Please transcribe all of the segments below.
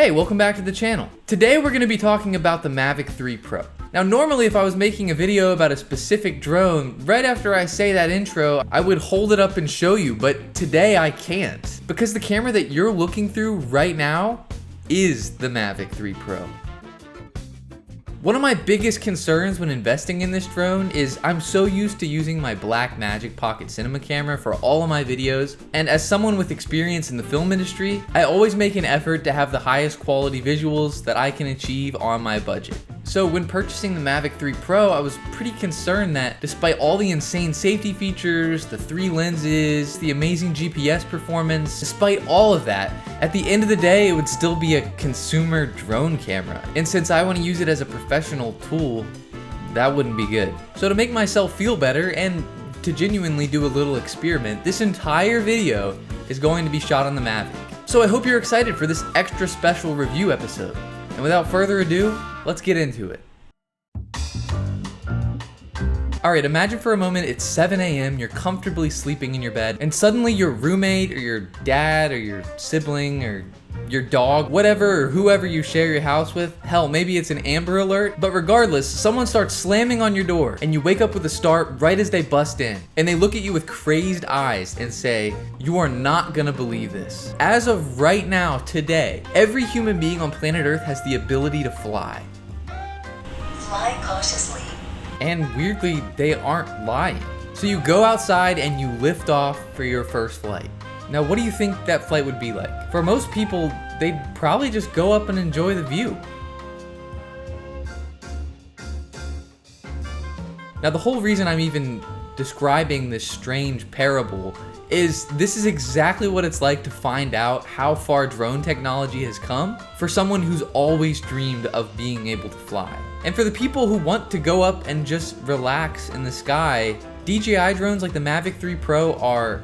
Hey, welcome back to the channel. Today we're going to be talking about the Mavic 3 Pro. Now normally if I was making a video about a specific drone, right after I say that intro, I would hold it up and show you, but today I can't. Because the camera that you're looking through right now is the Mavic 3 Pro. One of my biggest concerns when investing in this drone is I'm so used to using my Blackmagic Pocket Cinema camera for all of my videos, and as someone with experience in the film industry, I always make an effort to have the highest quality visuals that I can achieve on my budget. So when purchasing the Mavic 3 Pro, I was pretty concerned that despite all the insane safety features, the 3 lenses, the amazing GPS performance, despite all of that, at the end of the day, it would still be a consumer drone camera. And since I want to use it as a professional tool, that wouldn't be good. So to make myself feel better and to genuinely do a little experiment, this entire video is going to be shot on the Mavic. So I hope you're excited for this extra special review episode. And without further ado, let's get into it. Alright, imagine for a moment it's 7 a.m., you're comfortably sleeping in your bed, and suddenly your roommate or your dad or your sibling or your dog, whatever or whoever you share your house with, hell, maybe it's an Amber Alert, but regardless, someone starts slamming on your door and you wake up with a start right as they bust in, and they look at you with crazed eyes and say, "You are not gonna believe this. As of right now, today, every human being on planet Earth has the ability to fly." Fly cautiously. And weirdly, they aren't lying. So you go outside and you lift off for your first flight. Now, what do you think that flight would be like? For most people, they'd probably just go up and enjoy the view. Now, the whole reason I'm even describing this strange parable is this is exactly what it's like to find out how far drone technology has come for someone who's always dreamed of being able to fly. And for the people who want to go up and just relax in the sky, DJI drones like the Mavic 3 Pro are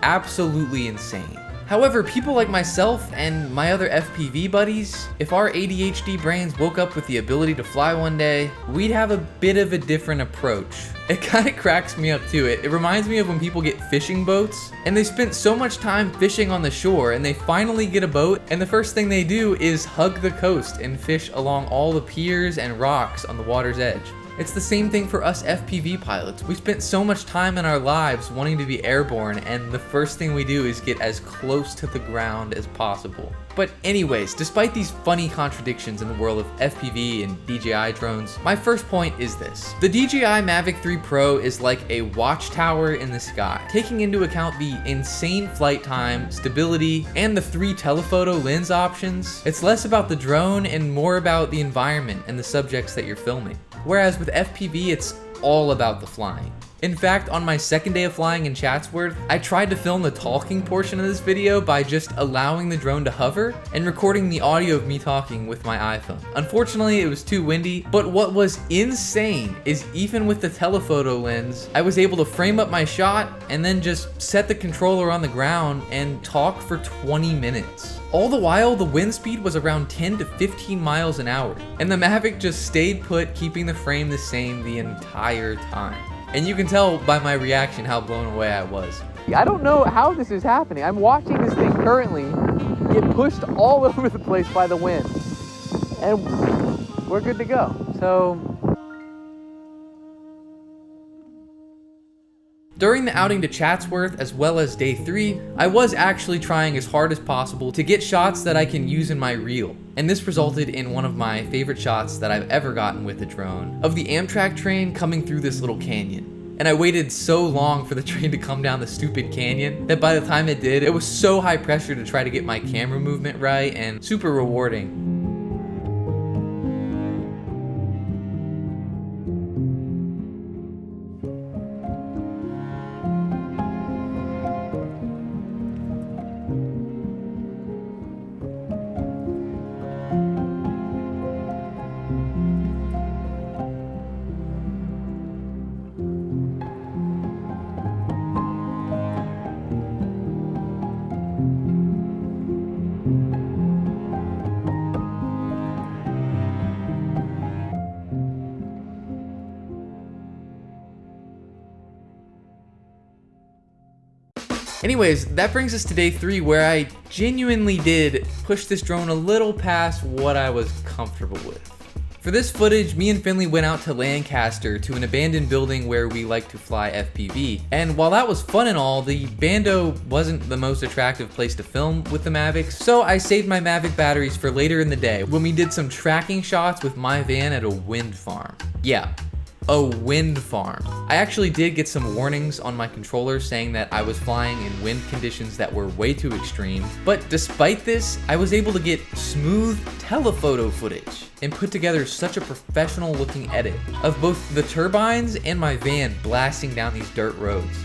absolutely insane. However, people like myself and my other FPV buddies, if our ADHD brains woke up with the ability to fly one day, we'd have a bit of a different approach. It kind of cracks me up too. It reminds me of when people get fishing boats and they spent so much time fishing on the shore and they finally get a boat and the first thing they do is hug the coast and fish along all the piers and rocks on the water's edge. It's the same thing for us FPV pilots. We spent so much time in our lives wanting to be airborne, and the first thing we do is get as close to the ground as possible. But anyways, despite these funny contradictions in the world of FPV and DJI drones, my first point is this. The DJI Mavic 3 Pro is like a watchtower in the sky. Taking into account the insane flight time, stability, and the 3 telephoto lens options, it's less about the drone and more about the environment and the subjects that you're filming. Whereas with FPV, it's all about the flying. In fact, on my second day of flying in Chatsworth, I tried to film the talking portion of this video by just allowing the drone to hover and recording the audio of me talking with my iPhone. Unfortunately, it was too windy, but what was insane is even with the telephoto lens, I was able to frame up my shot and then just set the controller on the ground and talk for 20 minutes. All the while, the wind speed was around 10 to 15 miles an hour, and the Mavic just stayed put, keeping the frame the same the entire time. And you can tell by my reaction how blown away I was. I don't know how this is happening. I'm watching this thing currently get pushed all over the place by the wind. And we're good to go. So during the outing to Chatsworth as well as day 3, I was actually trying as hard as possible to get shots that I can use in my reel. And this resulted in one of my favorite shots that I've ever gotten with a drone, of the Amtrak train coming through this little canyon. And I waited so long for the train to come down the stupid canyon that by the time it did, it was so high pressure to try to get my camera movement right and super rewarding. Anyways, that brings us to day 3, where I genuinely did push this drone a little past what I was comfortable with. For this footage, me and Finley went out to Lancaster to an abandoned building where we like to fly FPV. And while that was fun and all, the Bando wasn't the most attractive place to film with the Mavic, so I saved my Mavic batteries for later in the day when we did some tracking shots with my van at a wind farm. Yeah, a wind farm. I actually did get some warnings on my controller saying that I was flying in wind conditions that were way too extreme, but despite this, I was able to get smooth telephoto footage and put together such a professional looking edit of both the turbines and my van blasting down these dirt roads.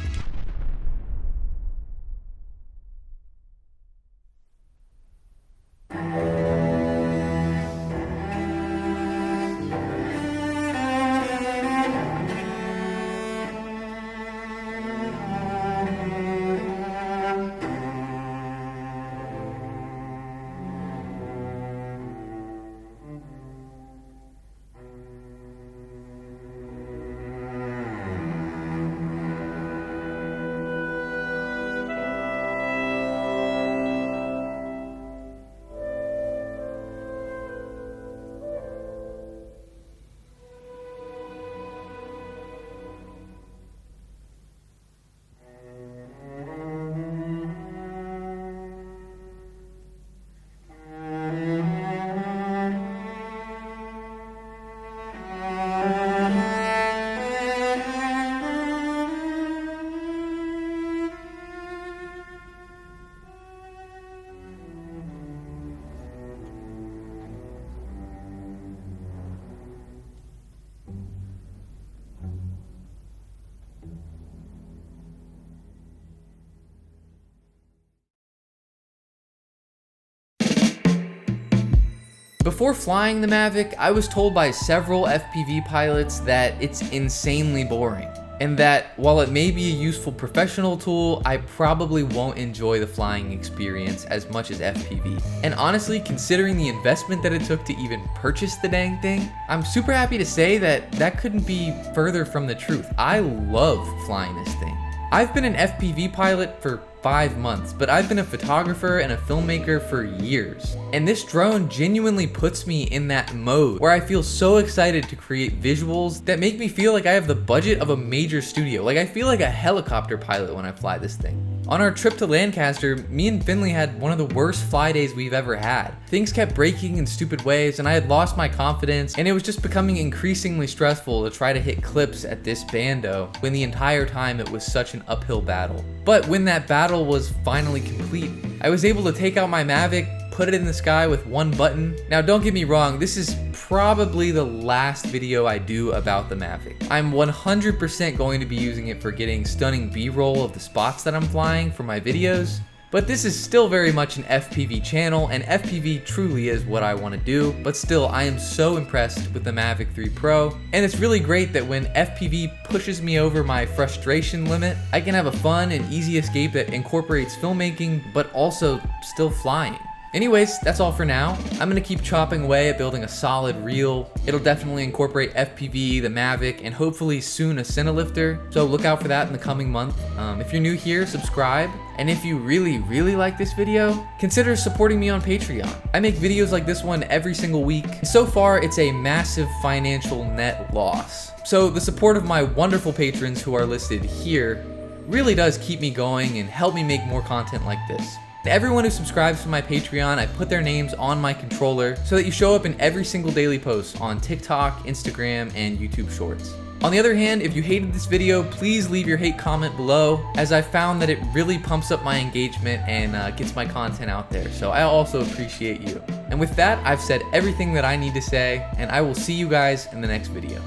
Before flying the Mavic, I was told by several FPV pilots that it's insanely boring, and that while it may be a useful professional tool, I probably won't enjoy the flying experience as much as FPV. And honestly, considering the investment that it took to even purchase the dang thing, I'm super happy to say that that couldn't be further from the truth. I love flying this thing. I've been an FPV pilot for 5 months, but I've been a photographer and a filmmaker for years. And this drone genuinely puts me in that mode where I feel so excited to create visuals that make me feel like I have the budget of a major studio. Like I feel like a helicopter pilot when I fly this thing. On our trip to Lancaster, me and Finley had one of the worst fly days we've ever had. Things kept breaking in stupid ways and I had lost my confidence, and it was just becoming increasingly stressful to try to hit clips at this Bando when the entire time it was such an uphill battle. But when that battle was finally complete, I was able to take out my Mavic, put it in the sky with one button. Now don't get me wrong, this is probably the last video I do about the Mavic. I'm 100% going to be using it for getting stunning B-roll of the spots that I'm flying for my videos, but this is still very much an FPV channel, and FPV truly is what I want to do. But still, I am so impressed with the Mavic 3 Pro, and it's really great that when FPV pushes me over my frustration limit, I can have a fun and easy escape that incorporates filmmaking, but also still flying. Anyways, that's all for now. I'm gonna keep chopping away at building a solid reel. It'll definitely incorporate FPV, the Mavic, and hopefully soon a Cinelifter, so look out for that in the coming month. If you're new here, subscribe. And if you really like this video, consider supporting me on Patreon. I make videos like this one every single week. So far, it's a massive financial net loss. So the support of my wonderful patrons who are listed here really does keep me going and help me make more content like this. Everyone who subscribes to my Patreon, I put their names on my controller so that you show up in every single daily post on TikTok, Instagram, and YouTube Shorts. On the other hand, if you hated this video, please leave your hate comment below, as I found that it really pumps up my engagement and gets my content out there, so I also appreciate you. And with that, I've said everything that I need to say, and I will see you guys in the next video.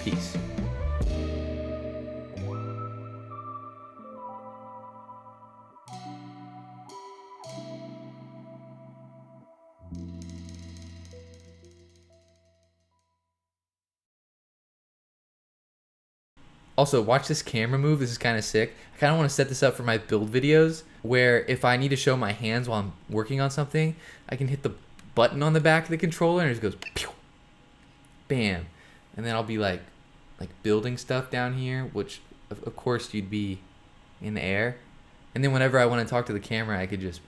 Peace. Also, watch this camera move. This is kind of sick. I kind of want to set this up for my build videos, where if I need to show my hands while I'm working on something, I can hit the button on the back of the controller and it just goes pew, bam. And then I'll be like building stuff down here, which of course you'd be in the air. And then whenever I want to talk to the camera, I could just